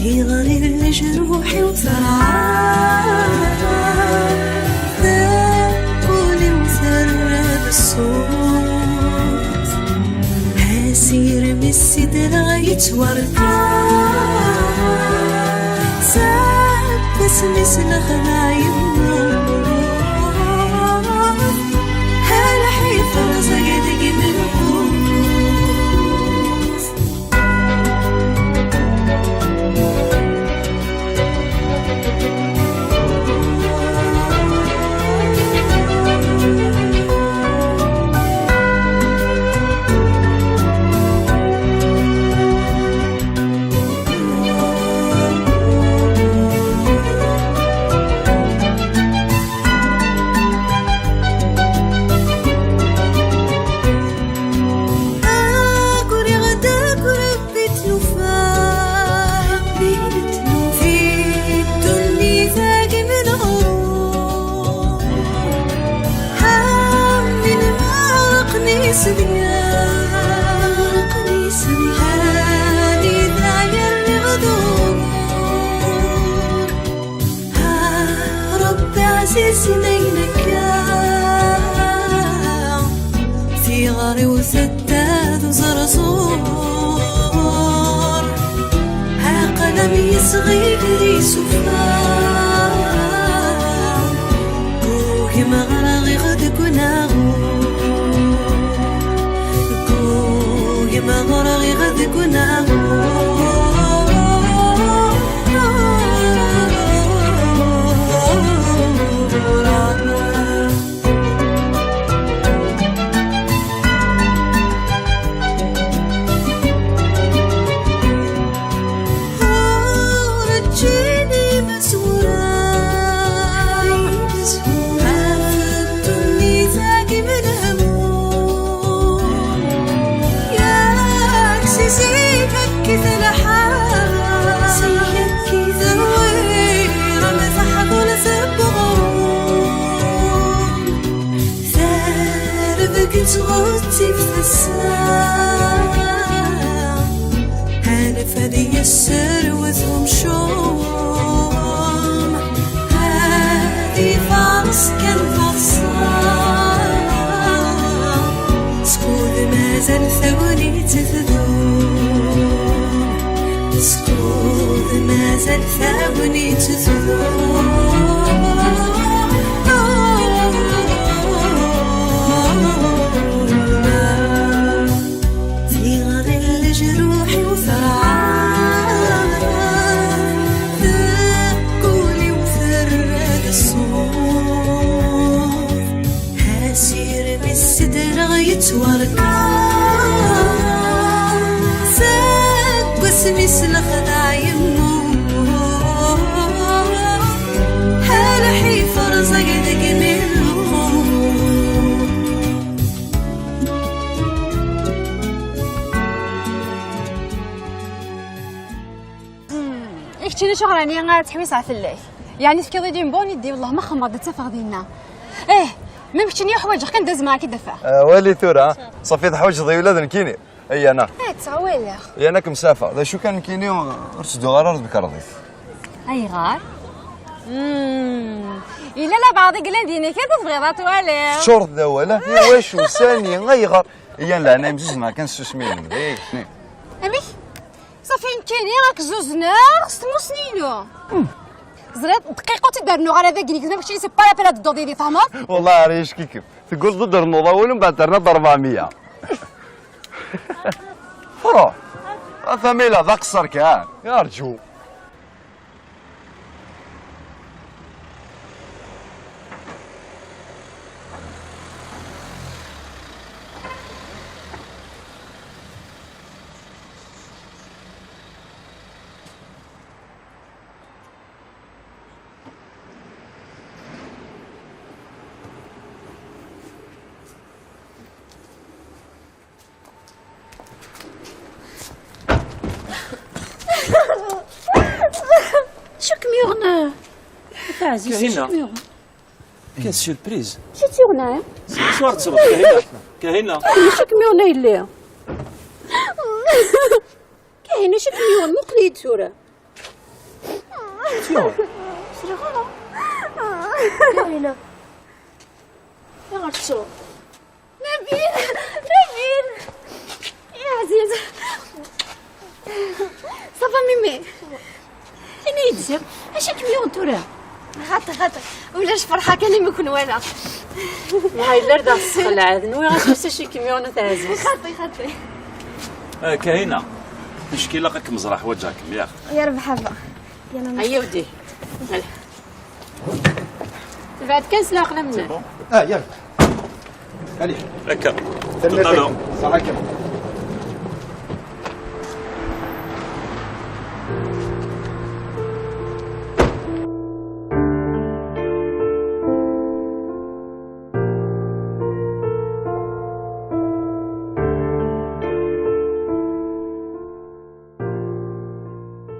في غريب جروحي وثرعان ثقولي وثرب الصوت هاسير من السدرة يتورطان ساب بس مثل خلايم هلا حيث رزقتك من في غاري وسداد وزرزور ها قلمي صغير سفار كوهي مغرغي غد كناغور كوهي مغرغي غد كناغور غوتي في الساعة هانا فذي السر وذهم شوم هذي فارس كان فصام سكوذ مازال ثوني تذوب سكوذ مازال ثوني تذوب جروحي وثرعان ثقولي وثرد الصوت هاسير من السدرة يتورطان ساق بس مثل خدايم هلا حيف رزقتك من كنتي شغلاني غا تحويس على فلاح يعني تفكيضي دي مبوني دي والله ما خمض تفاق دينا ما مشيني حوايج كندز معاك دفع والي ثورة صفيت حوايج ضي ولاد نكيني اي انا تسعويلي اي انا كمسافة ذا شو كان نكيني ورسدو غار رد بكرضيف اي غار الا لا بعض قلان ديني كي تبغي توالي شرط ذا ولا يا واش وساني غير اي لا انا مزز ما كان سوسمين اي شنو امي صافي كاينين راك زوزنا خصمو سنينو زرات دقيقه تدارنو غير هذا كنيك ماشي سي با لا بيلا دو ديدي فهمت والله ريش كيكب تقول ضد النوضه ولا من بعد درنا 400 فروح ثميله ذا قصر كان يا رجو كاهنة كاين سيربريز شي تيغنى شو تصرف كاهنة كاهنة شي كميون يلي كاينه شي كميون مقليد ثورة شنو كاينة يا غرتشو نبيل يا عزيز صافا ميمي انا يتزب اش كميون تورا خاطر ولاش فرحه كان ما يكون ولا هاي لردا الصغل عاد نوي غتمسى شي كميونه تاع عزيز خاطي كاينه مشكله راك مزرعه وجهكم يا اخي. يا رب حبه يلا هيا ودي بعد كاس لا اقلم منه يلا علي هكا تفضلوا. صح هكا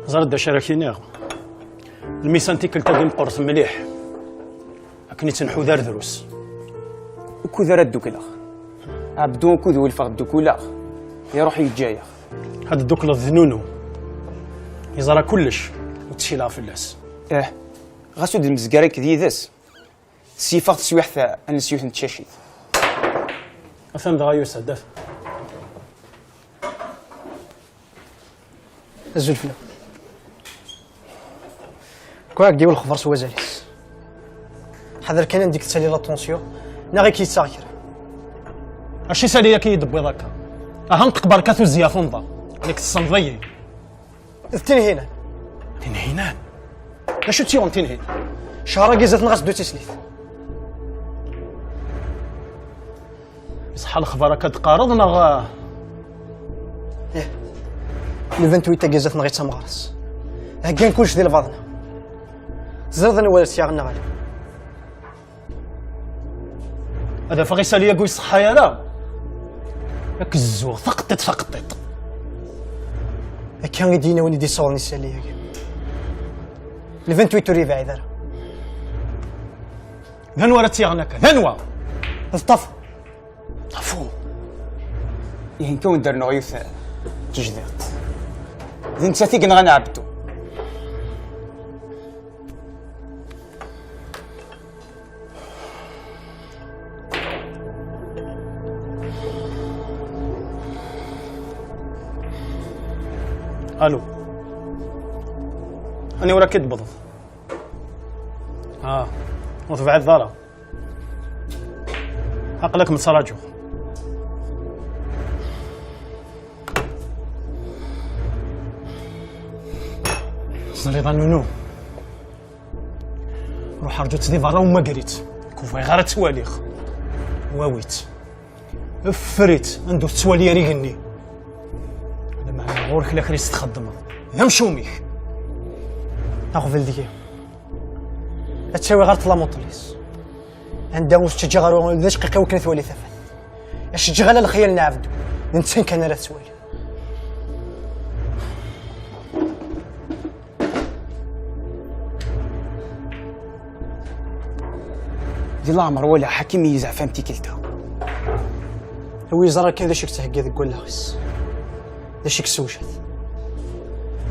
زرد شراكينا الميسانتي كلتا مقرص مليح لكن تنحو دار دروس وكو ذا ردو كلاخ عبدو كو ذو الفغ دو كلاخ يروح يتجايخ هاد الدوكلا ذنونو يزرى كلش وتشيلها في اللاس غاسو د المزكاريك دي ذس سيفاغ تسويح ثا انسيوث نتشاشيت افهم دغا يوسف الزلفله كواك ديال الخبر سوا زاليس حذر كان عندك تسالي لا طونسيون ناغي كيتساكر اشي ساليه كي يدبي ذاك اهم تكبر كاتو زيافونضا ليك الصنضي التنهينا تنهينان اشو تيون تنهين شهر كيزات نغاس دو تسليف يصحى الخبر كتقارضنا غا لو 28 كيزات نغي تمغرس هكا كلشي ديال بعضنا زرد ولا سياغنا غالي هذا فغي ساليه كوي صحايا لا ياك الزور فقطت كان يدينا وين يدي صورني الساليه لو 28 توريفا عذرا ذنوة تيغناك ذنوة الطف طفو يعني كون درنا غيوث تجديد ذن تساتيق نغانا عبدو الو انا وراك كتبض وتبع الضرا عقلك متراجو صريض نونو روح رجوت دي برا وما قريت كوفاي غير تواليخ واويت افريت ندو التواليه ريقني هذا معنى غورك لا كريس تخدم يا مشوميك ناخذ الديكي تساوي غير طلا موطليس عندها واش تجغروا ذاش قيقه وكنت ولي ثفن اش تجغل الخيال نعبدو نتسن كان راه تسوالي دي العمر ولا حكيم يزع فهمتي كلتا هو يزرى كان داشيك تهكا ذاك ولا خس داشيك سوجت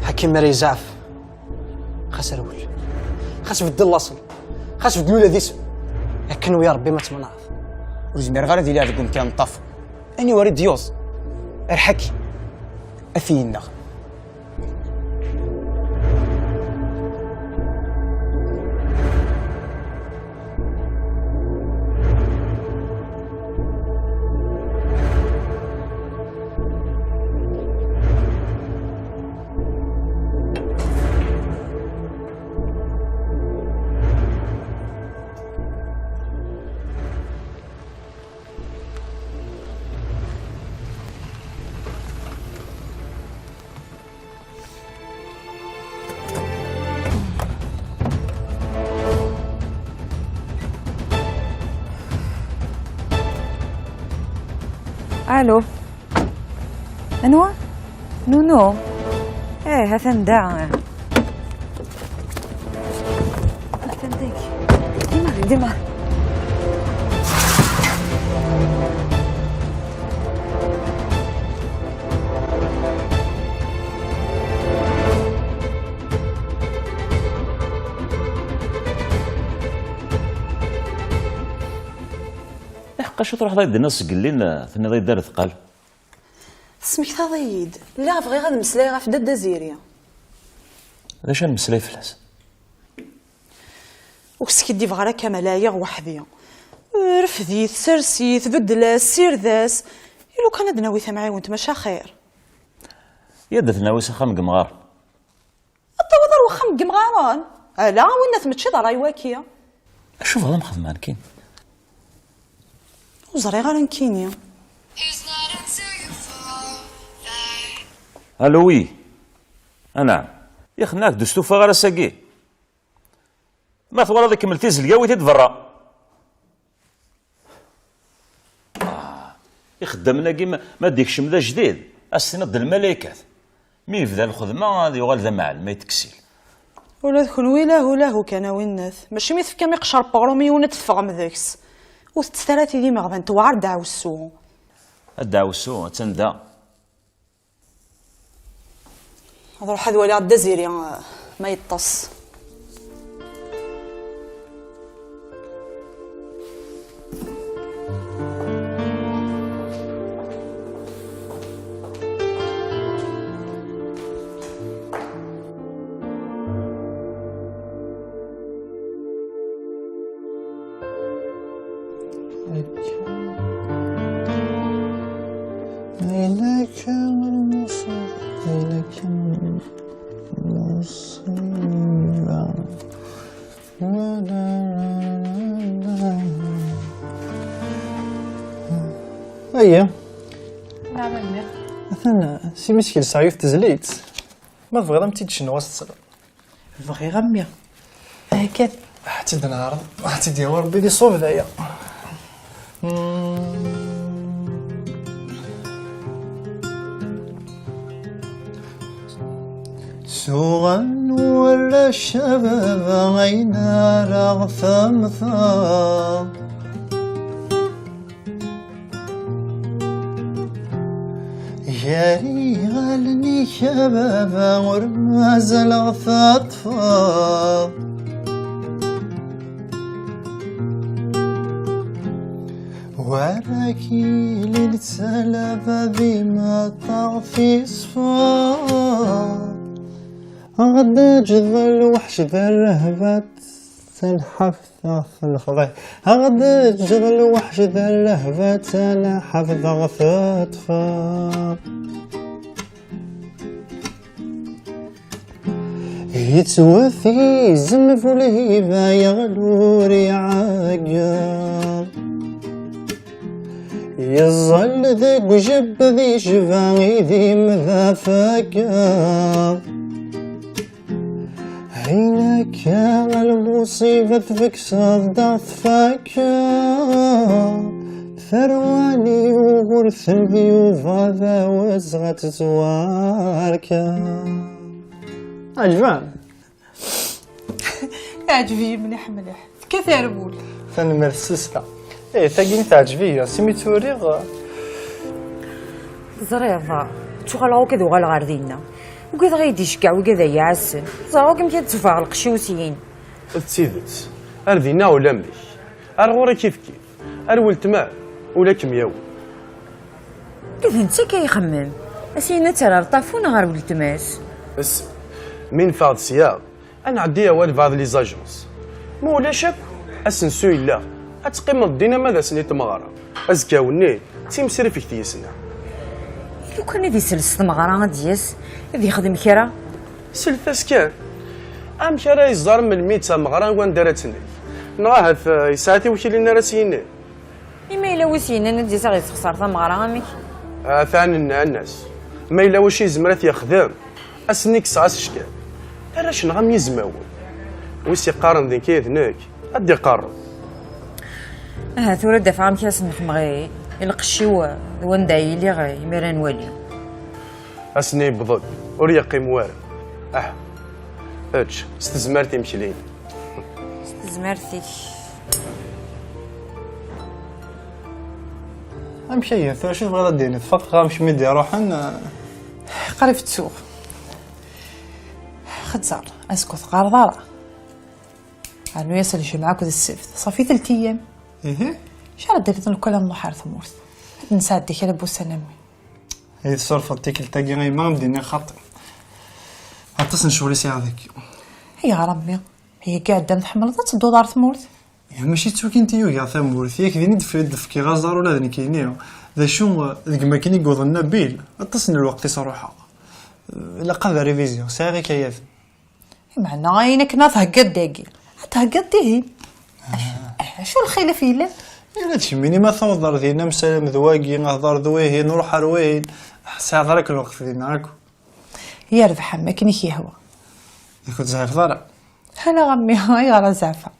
حكيم مري زعف خسر ول خاص بدل الاصل خاص بدلو ذيس لكن ويا ربي ما تمنعض وزمير غير ديال هذاك كان طف اني وريد ديوز الحكي افينا الو انوا نونو هذا نداع فهمتك ديما قاش تروح ضايد الناس قلين ثني ضايد دار ثقال. سمك تضيد لا بغي غاد نمسلاي غا في داد زيريا. هذا شان مسلاي فلاس. وكسكي بغا راه كمالايا وحدي. رفديت سرسيت بدلاس سيرداس إلو كان هاد ناوي ثمعي وانت ماشا خير. يا ناوي سخام قمغار. الطوضر وخم قمغاران. لا وين تمشي دراي واكيا. شوف هذا مخدمان كاين. وزري غير نكينيا. الو وي. نعم. يا خناك دستو فغار ساقي. ما ثوال هذا كملتي زلقاوي تدفرا. يخدمنا كيما ما ديكش مدا جديد استند الملائكات مي يبدا الخدمه غادي يغال ذا معلم ما يتكسل ولا كنوي له كان وينث ماشي مي تفكا مي قشر بغرومي ونا تفغم ذاكس وتستراتي ديما غبان توعر دعو السوق الدعوة السوق تندا هذا روح هذا ولي عدا زيري ما يطص إليك المصير إليك المصيبة أيه نعم أمي مثلا سي مسكين صعيف تزليت ما تبغي غير تيد شنو وسط بغي غمية هكذا حتى نعرض حتى ديال ربي دي صوب دايا سوغن ولا الشباب غينا رغثم ثاب ياري غالني شبابا ورماز الغثاطفا وراكي للسلبة بما طغفي صفا غدا جذا الوحش ذا الرهبة الحفظ في الخضي غدا جذا الوحش ذا الرهبة الحفظ غثاطفا يتوفي زمف الهيبة يغلوري عاقب يظل ذاك وجب ذي شفاغي ذي مذا فاقب عينك المصيبة فيك صدى فاقب ثرواني وغرث الضيوف هذا وزغت زوارك عجبان عجبي مليح مليح كثير بول ثاني مرسستا ايه تاقين تعجبية سمي توريغ زريفة تغلغو كذا وغال غاردينا وكذا غيدي شكاع وكذا يعسل زرغو كم كذا تفاغ القشوسيين تسيدت أردينا ولا مليح أرغوري كيف أرولت مال ولا كمياو كيف انت كيخمم اسينا ترى الطافون غير ولتماس بس من فاض سياق أنا عدي أول بعض لي زاجونس مولا شك أسنسو إلا أتقيم الدينا ماذا سني تمغارة أزكاوني تيمسري فيك تيسنا لو كان هذي سلس تمغارة دياس هذي يخدم كرا سلفاس كان أم كرا يزار من الميت مغارة وان دارتني نغاهث يساعتي وكي لنا راسيني إما إلا وسينا ندي صغير تخسر تمغارة أميك ثاني الناس ما إلا وشي زمرات يخدم أسنيك سعاس شكال أراش نغام يزماون ويسي قارن ذي كيذنك أدي قارن ثورة دفع مكياس نخمغي القشيوة وندعي لي غي ميران والي أسني بضد وريقي موارد أتش استزمرتي مشلين استزمرتي امشي ثورة شوف غادا ديني تفق غامش مدي روحن قريب تسوق خدزار اسكت غارضارة عنو ياسل شي معاك ذا السفت صافي 3 أيام ايه شحال درت الكلام محار ثمورت نسى ديك على بوسنامي هي الصرفه تيك التاقي غير ما بدينا خاطر عطس نشوف لي سي هذيك هي ربي هي قاعده نحمل تدو دار ثمورت يا ماشي توكين تيو يا ثمورت ياك ديني دفكي غازار ولا ذني كينيو ذا شو ذيك ما كاين يقول النبيل عطسني الوقت يصروحها لا قادر ريفيزيون ساغي كيف معنى عينك ناث هكاد داقي هكاد ديهي شو الخيله في لا لا تشميني ما ثوضر دينا مسالم ذواقي نهضر ذويه نروح روين ساعة ذاك الوقت دينا هاكو يا ربح ما كاين يهوى كنت زعف ضرع هلا غمي هاي غير زعفه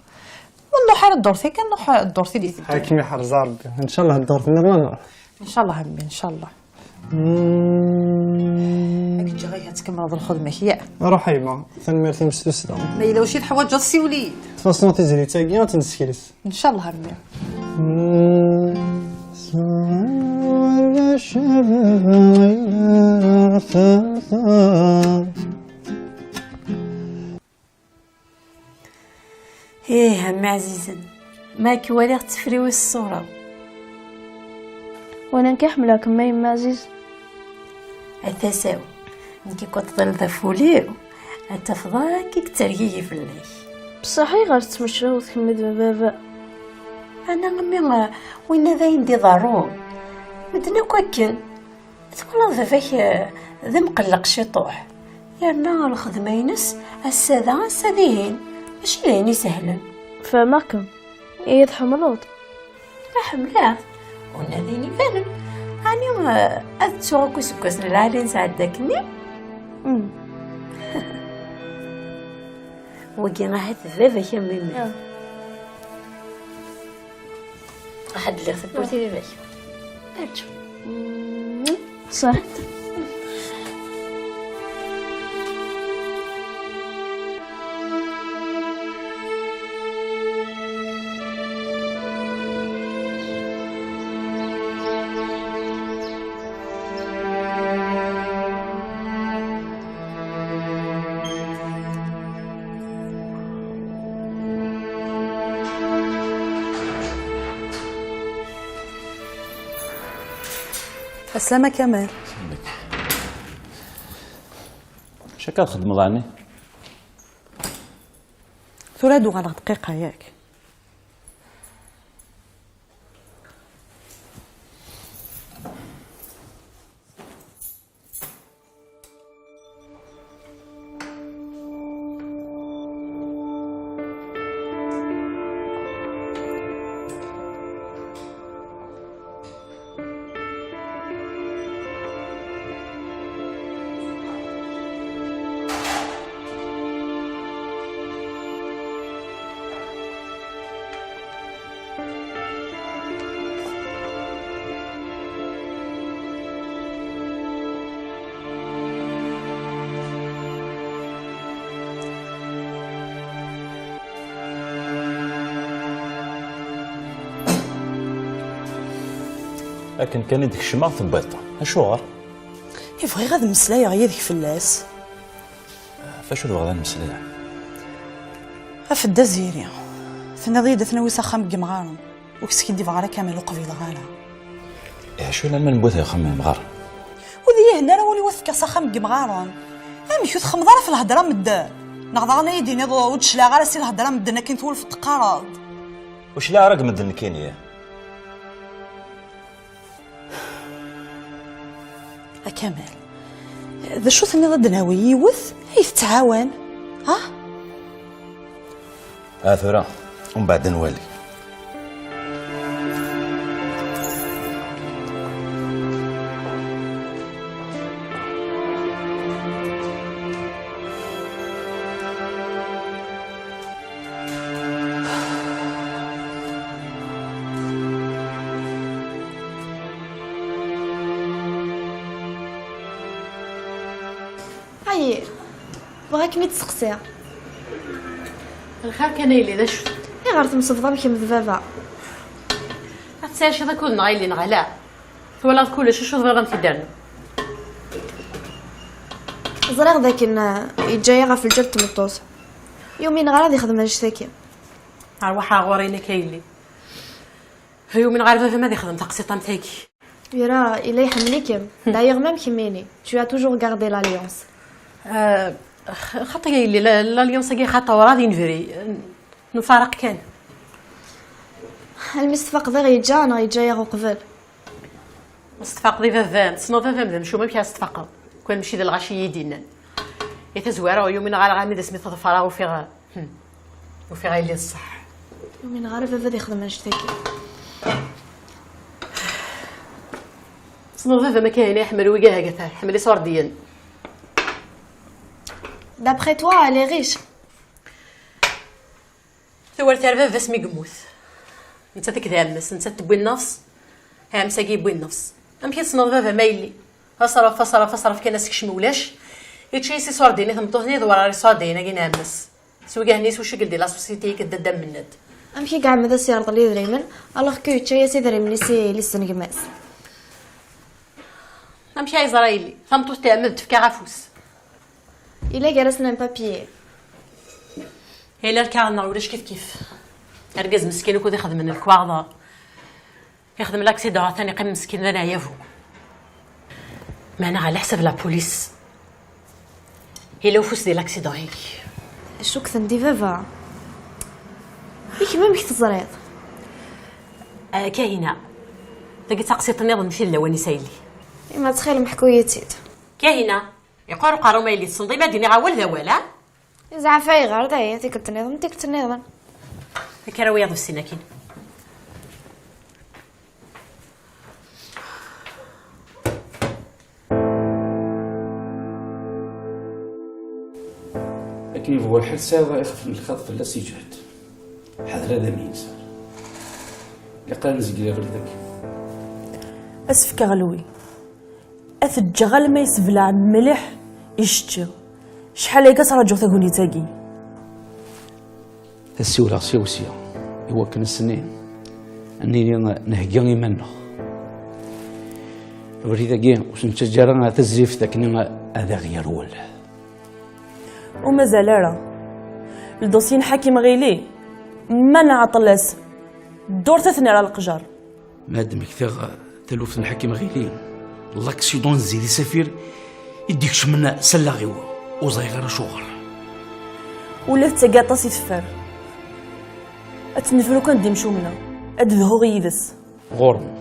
والله حال الدورتي كان نروح الدورتي اللي حاكمي حرز ربي ان شاء الله الدورتي نروح ان شاء الله همي ان شاء الله هاك جاي تكمل هذا الخدمه هي روح ايما ثنمير تمستوس ما الا وشي الحوايج السي وليد تفاصيل تزري تاقي تنسكريس ان شاء الله همي ايه هم عزيزا ماك ولي تفريوي الصورة وانا نكحملك ما يما عزيز التساوي نكي كنت ظل ذا فوليو التفضل كي تريي في الليل بصحي غير تمشرا وتكمل بابا انا غمي وين ذا يندي ضرون مدنا كوكن تقول ذا ذا مقلق شطوح يرنا الخدمة ينس السادين ماشي لاني سهلا فماكم ايه تحملوط حملات وناديني فعلا اني اتسوق كسكسنا العالين ساعدكني وجينا هاد الذبة كمل أحد اللي خبرتي بباش أرجو صح السلامة كمال شكا تخدم ضاني ترادو غلط دقيقة ياك لكن كان يدك الشماغ ثبيطة اشوغر يبغي غاد مسلايا غير ذيك فلاس فاشو تبغى المسلايا في الدزيري ثنا ضيدة ثناوي ساخام كمغارن وكسكي دي فغارة كامل وقفي غالا يا شو لما نبوث يا خمي مغار وذي هنا راه ولي وثك ساخام كمغارن امي شو تخمضار في الهضره مد نغضرنا يديني ضوج لا غير سي الهضره مدنا كي نتول في التقارض وش لا رقم مدن كينيا كمال ذا شو ثني ضد ناوي يوث هي تتعاون ثورة ومن بعد نولي هاي بغاك مي تسقسي الخير كان يلي ذا شو غير تمصفضه بكم ذبابا هتسالش هذا كل نغايلي نغلا ولا كلش شو صغير غنتدارنا زرق ذاك يجايغا في الجرد تمطوس يومين غير غادي يخدم هاد الشتاكي عروحها غورينا كايلي هيو من غير ما يخدم تقسيطه نتاعكي. يرى إلا يحمليكم دايوغ ميم كيميني tu as toujours gardé l'alliance. خاطر لي الاليونس كي خاطر راضي نفري نفارق كان. المستفاق ذا غيجا انا غيجايغ قبل. مستفاق ذي فافام سنو فافام مشو ما فيها استفاق كون نمشي للغاشي يدينا يتزوار يومين غير غامي دا سميتو الفراغ وفي غايلي الصح يومين غير فافا يخدم هاشتاكي سنو فافا ما كاين يحمل ويقاه قتها حملي صور ديال. دابخي توا لي ريش ثوار ترفا فاس مي قموث انت تكذامس انت تبوي النفس ها مساكي يبوي النفس امشي تصنو فافا ما يلي فصرف كان ناسك شمولاش يتشي سي صور ديني ثمطوثني دوار ري صور دينا كي نامس سوي هنيس وش قل دي لا سوسيتي كدام مناد امشي كاع ماذا سيارط لي دريمن الوغ كو تشي سي دريمن سي لي سنغماس امشي اسرائيلي ثمطوث تعمد في كعفوس الا جلسنا بابيي هي الكارنا ولاش كيف ارجز مسكين وكود يخدم من الكواغضه يخدم لاكسيدون ثاني قيم مسكين انا يافو معنا على حسب لا بوليس هي لو فوس دي لاكسيدون هيك شو كثن دي فافا هيك ما مش تزريض كاينه تلقي تقسيط النظام ماشي الاولاني سايلي ما تخيل محكويتيت كاينه يقارو قارو ما يلي تصندي ما ديني عاول ذا ولا زعفاي غير دايا تيك التنظام كراويه ضو السناكين لكن يبغى الحل ساوى يخف من الخطف لا سيجهد حذر هذا مين صار لقى نزقلي غير ذاك اسفك غلوي اثجغل ما يسبلع ملح يشتغ شحال هيك تراجع تقولي تاقي السيوله سيوسيا هو كان السنين اني نهجي منه وريدا كي واش نتجرى تزريف ذاك هذا غير ولا ومازال راه الدوسين حكيم غيلي ما نعطلس دور تثني على القجر مادام كثر تلوث الحكيم غيلي لاكسيدون زيدي سفير يديك شمنا سلا غيوا وزاي غير شغل ولا تقاطاس يتفر اتنفرو كان ديمشو منا ادذهو غيدس غورم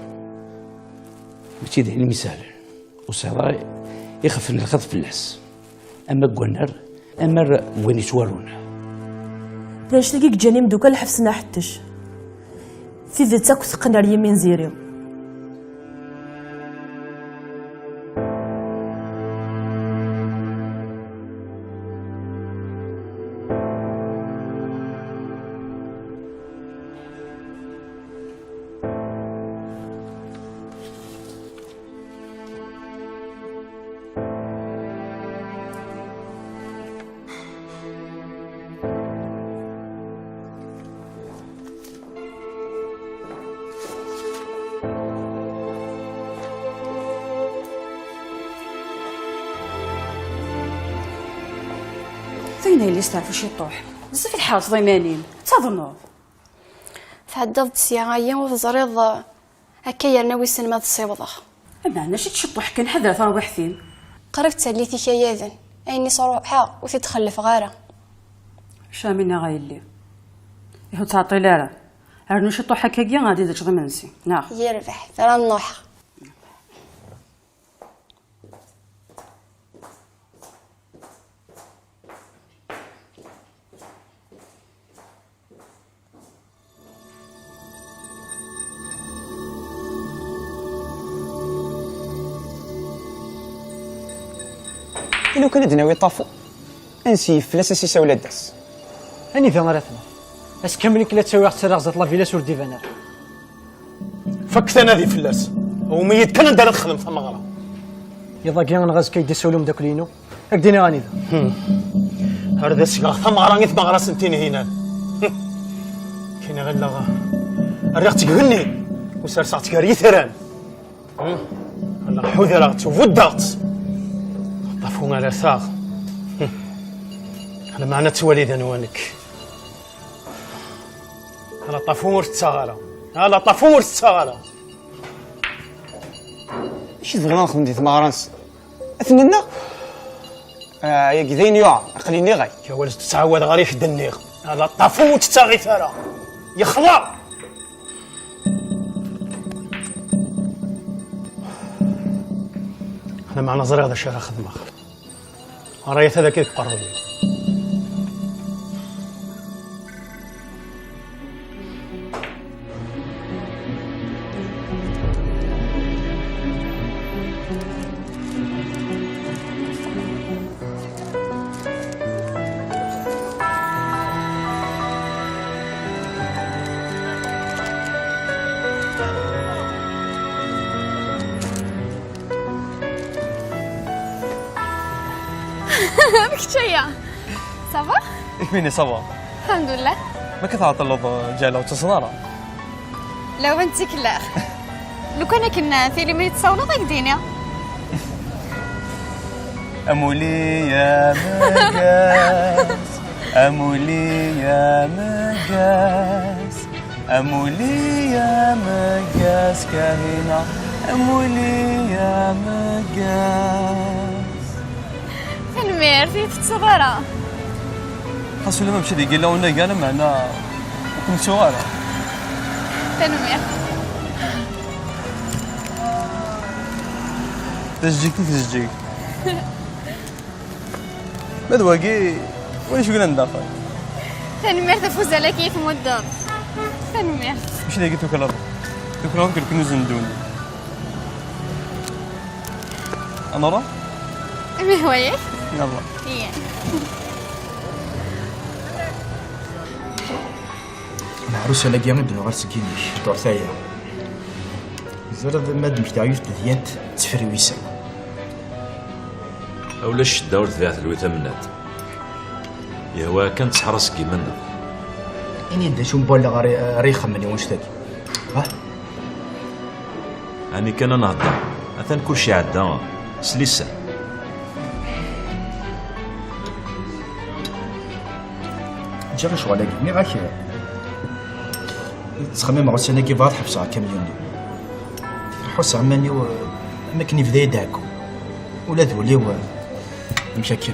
ماشي ذهني مثال وصراي يخف من الخطف الناس اما كونر اما وين يتوارون باش تلقيك جاني مدوكا لحفسنا حتش في ذاتك تقنر يمين زيري فين اللي يستعرفوا شي طوح بزاف الحاس ضيمانين تظنوا تعدض سياغيا وتزريض هكايا ناوي سن ما تصيبضه اما انا شي تشطح كان حذر ترى بحثين قربت تسليتي كياذن عيني صروحها وتتخلف غاره شامينا غايلي يهو تعطي لارا عرنو شي طوح هكايا غادي داك ضمنسي نعم يربح ترى النوحه لو كان دناوي طافو انسي فلاس سيسا ولا داس اني فين راتنا اش كامل كلا تساوي حتى راه لا فيلا سور ديفانر فكت انا ذي فلاس وميت كان ندير نخدم في المغرب يلا كي غنغاز كيدي سولهم داك لينو هكديني غاني ذا هذا سيغا ثمغرا غير ثمغرا سنتين هنا كاين غير لا الريق تقهني وسرسعت كاري ثران الله حذرات وفدات طفو على ثاغ انا معنا تواليد انوانك انا طفو تساغرا هلا طفور الصغار اش تبغي نخدم دي تمغرانس اثننا يا كذين يوع خليني غاي يا ولد تتعود غير يحد النيغ هذا طفوت تاغي ثرى يخلع انا مع نظري هذا الشيء راه خدمه رايت هذا كيف قرر لي بك شيء صافا يكفيني صبا الحمد لله ما كتعطلب جاله وتصنارة لو بنتك لا لو كان كنا ثيري من تصونوا غير دينا أمولي يا مقاس أمولي يا مقاس أمولي يا مقاس كاهنة أمولي يا مقاس تنمير في الصغيرة خاصو لما مشي قال له انا قال معنا كنت صغيرة تنمير تسجيك ماذا واقي واش قلنا ندخل تنمير تفوز على كيف مدة تنمير مش اللي قلت لك الارض قلت لك كنوز ندوني انا راه ما هو ياك يلا إيه العروسة لاقيه غير بنو غير سكينيش تعثايا زرد ماد مكتاعيوت ديانت تفرويسا اولاش الدور ذات الويتا منات يهوا كان تحرس كيمنا اني دا شو مبالغ غير يخمني واش تاكي ها اني كان نهضر اثن كلشي عدا سليسه جا شغل مي غاك تخمم عرسنا كي فاض حبس على كاميوني حس عماني ما كني في داكو ولا ذولي مشاكل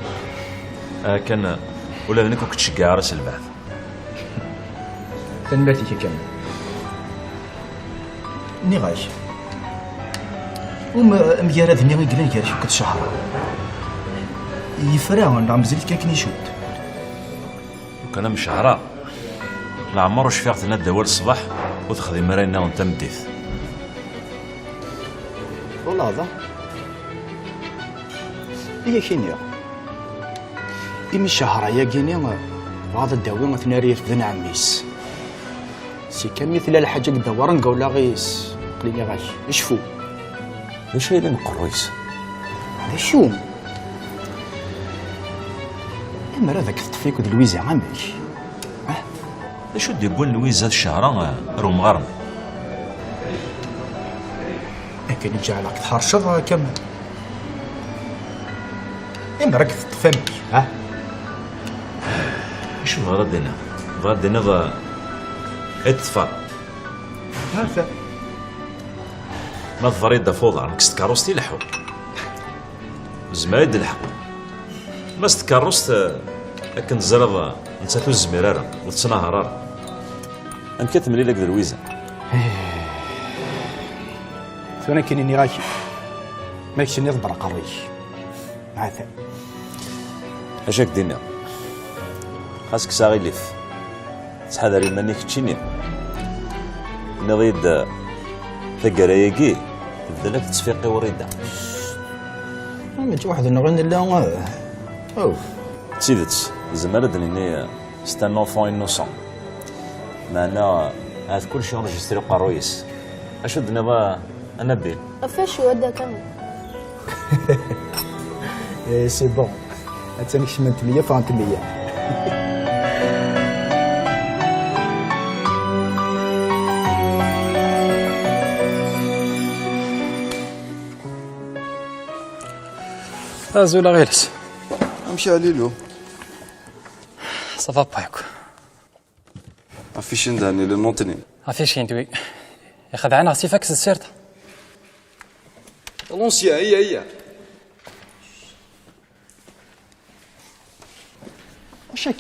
كان ولا ذنك كنت تشقع راس البعث كان باتي كامل ني غاش مجرد ني غير قلنا شو كنت شهر يفرع نعم زلت كان كني شوت وكان مشعرة العمر وش فيغت لنا الدوال الصباح وتخدم مرينا وانت مديث والله هذا هي كينيا إمي شهر يا كينيا بعض الدواء مثلا ريف ذن عميس سي كان مثل الحاجة الدوار نقول لا غيس قليلي غاش اشفو ايش هي اللي نقرويس هذا شو اما راه ذاك الطفيك ود لويزا عامك شو دي بون لويز هاد الشهر رو مغرم لكن يجعلك تحرشض كم اما راك تطفمك ها ايش غادينا غادينا اتفا عارفه ما الفريد فوضى نكست كاروستي لحو زمايد الحقو ما استكاروست لكن الزرافه نساتو الزميراره وتصناهرار انت كتملي لك درويزه ثوانا كاينين غاكي ماكش نضبر قريش عافا اشاك دينا خاصك ساغي ليف تحذري منك تشيني نريد تقرايكي تبدا لك تصفيقي وريده ما تجي واحد نغني لا اوف سيدت زعما دنيني سي ان اونفون انوسون معنا هاد كلشي انجستري قرويس اش دنا انا بيل فاش ودا كامل سي بون هاتني شمنت ليا فهمت ليا زولا غيرس امشي عليلو صافا بايكو افيش نداني لنوطني عافاش يندوي يخدعنا سي فاكس السيرتا لونسيا هي وشك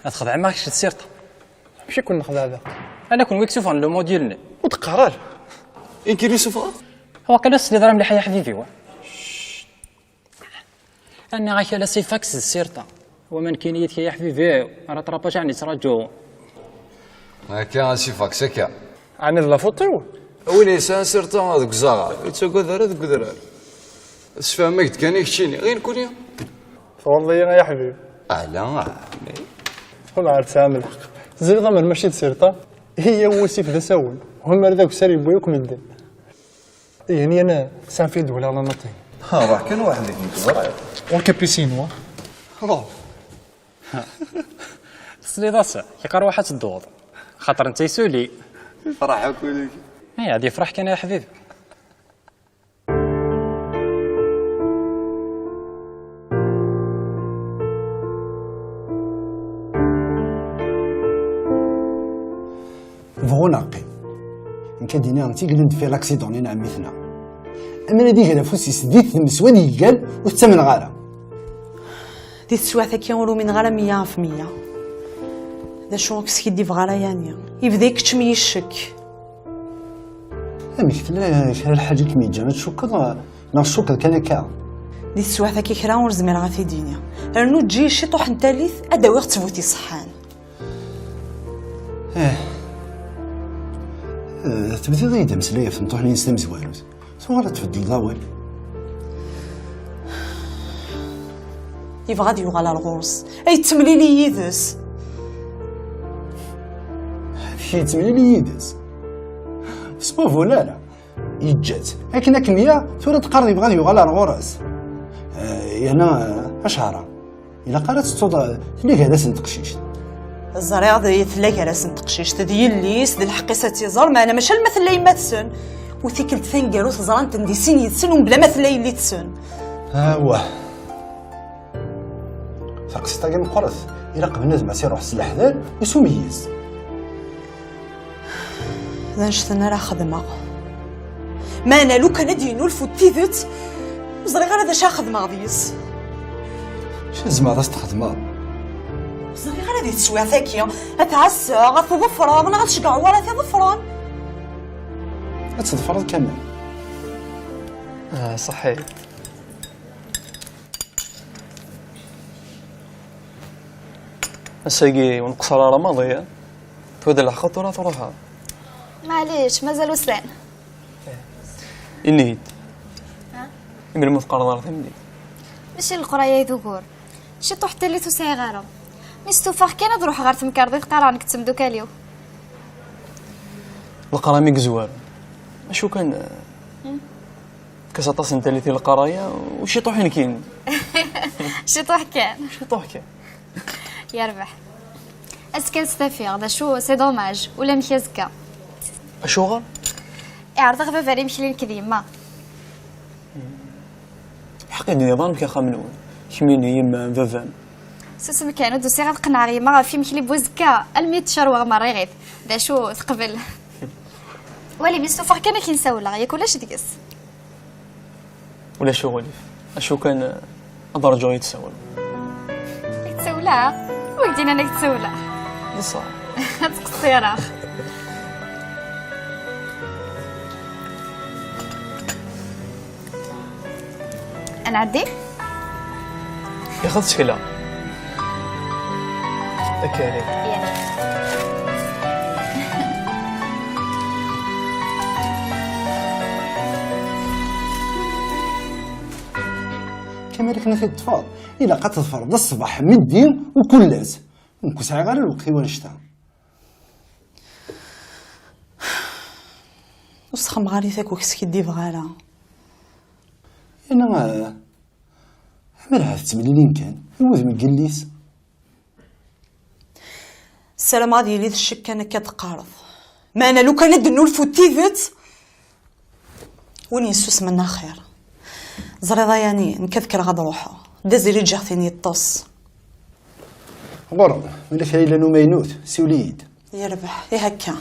تخدع معكش السيرتا ماشي كون نخدع هذا انا كون ويكسوف عن لو مود ديالنا وتقرر إن كيري سوفا هو كلاس اللي ضرب مليح يا حبيبي هو انا غاك على سي فاكس السيرتا ومن كينيت يا حبيبي راه طراباج عني تراجو هكا سي فاكس هكا عامل لا فوتو وين يسان سيرتا هذوك الزغار يتسوق هذا ذوك الدراري اسفهمك كان يكشيني غير نكون يا والله يا حبيبي لا والله عرفت تعمل زي الغمر ماشي تسيرطا هي وسيف ذا ساول هم ذاك ساري بوياك من الدم يعني انا سان في الدوله ولا نطي راح كان واحد اللي كيتزرع والكابيسينوا سلي داسا يقرا واحد الدوض خاطر انت يسولي فرحك وليك اي غادي يفرح كان يا حبيبي فغو ناقي نكادينا انتي قلند في لاكسيدون نعم مثنا اما ديك انا فوسي سديت المسوى دي قال وثمن غالا دي تسواثا كي نقولو من غالا 100%. دا شو كسكي دي فغالا يعني يبداك تشمي الشك اميك لا شحال الحاجه كمي جا تشوكض نشوك كان كا دي تسواثا كي كرا ورزمير غا دينيا رنو تجي شي طوح نتاليث اداوي تفوتي صحان تبدي ضيد مسليه في نطوح لي نسلم زوالوت ثم تفدي ضاول يبغى ديو غالا الغوص اي تمليلي يدس شي تمليلي يدس سبوف ولا لا يجات لكن كميه ثورة تقرر يبغى ديو غالا الغوص انا اشهر الا قرات تصود ليك هذا سنتقشيش الزريعة ذي ثلاثة راسن تقشيش تدي الليس دي الحقيسة تيزار ما أنا ماشي المثل اللي ما تسن وثيكل ثنقالو تزران تندي سين يتسن وبلا مثل اللي تسن واه فرقسي طاقي مقرث إلا قبل ناس معسي روح سلاح ذال يسوميز ذا نشتنا راه خدمة ما أنا لو كان دينو الفوتيذت زريعة هذا شا خدمة غديس شو زعما راس تخدمة زريعة هذه تسوي ثاكية أتعسى غتظفران أنا غتشقع ورا تظفران تظفر كامل صحيت الساقي ونقصر راه ماضي تود الحقط ولا تروحها معليش مازالو سان إني يمر مثقرض ثمني ماشي القرايه ذكور شي طوح تلي تسعي غارم مستوفاخ كان تروح غير تمكردي تقرا نكتم دوكاليو القراميك زوار شو كان كسطاس انت اللي القرايه وشي طوحين كاين شي طوح كان شي طوح كان يربح اسكان ستافيغ دا شو سي دوماج ولا مكيزكا اشوغل اعرض غفا فاري مشلي الكذيمه حقي نظام كي خامنون كميني يما فافان سوسم كانوا دوسي غتقنع غيما في مكلي بوزكا الميت شروغ مري غيث دا شو تقبل ولي مستوفاخ كان كينساولا ياك ولاش ديكس ولا شغلي اشو كان ادرجو يتساول يتساولا وقدينا انك تساولا صح تقصيره انا عدي ياخذ شكلها اكيد كما كنا في الطفال إلا قد تفرض الصباح من الدين وكل لاز ونكون ساعي غير الوقت ولا نشتا وسخم غاري ثاك وكسكي دي فغالا انا عملها تمليلين كان يوز من قليس السلام غادي لي الشك كان كتقارض ما انا لو كان دنو الفوتيفت وني نسوس منها خير زريضه يعني نكذكر غاد روحها دازيري جاختيني الطوس غرب ولا شي الا نو مينوت سوليد يربح هكا